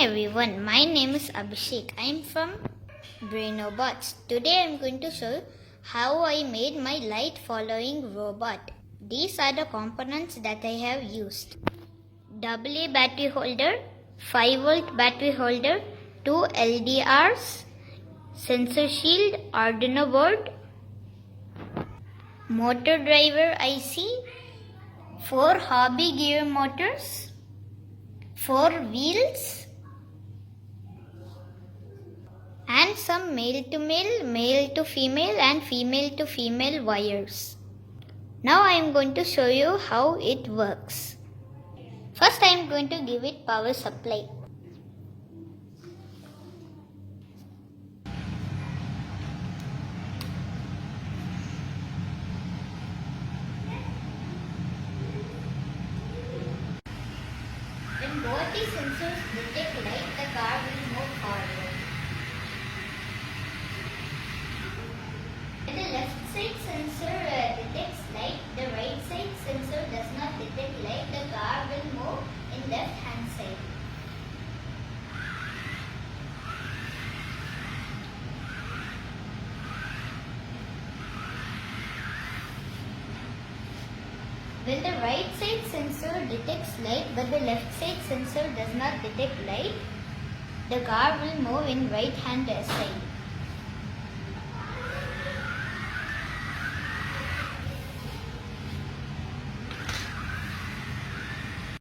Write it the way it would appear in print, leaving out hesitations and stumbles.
everyone, my name is Abbishek. I am from Brainobots. Today I am going to show you how I made my light following robot. These are the components that I have used. AA battery holder, 5-volt battery holder, 2 LDRs, sensor shield, arduino board, motor driver IC, 4 hobby gear motors, 4 wheels, and some male to male, male to female and female to female wires. Now I am going to show you how it works. First I am going to give it power supply. When both the sensors detect light, the car will move forward. When the left side sensor detects light, the right side sensor does not detect light, the car will move in left hand side. When the right side sensor detects light but the left side sensor does not detect light, the car will move in right hand side.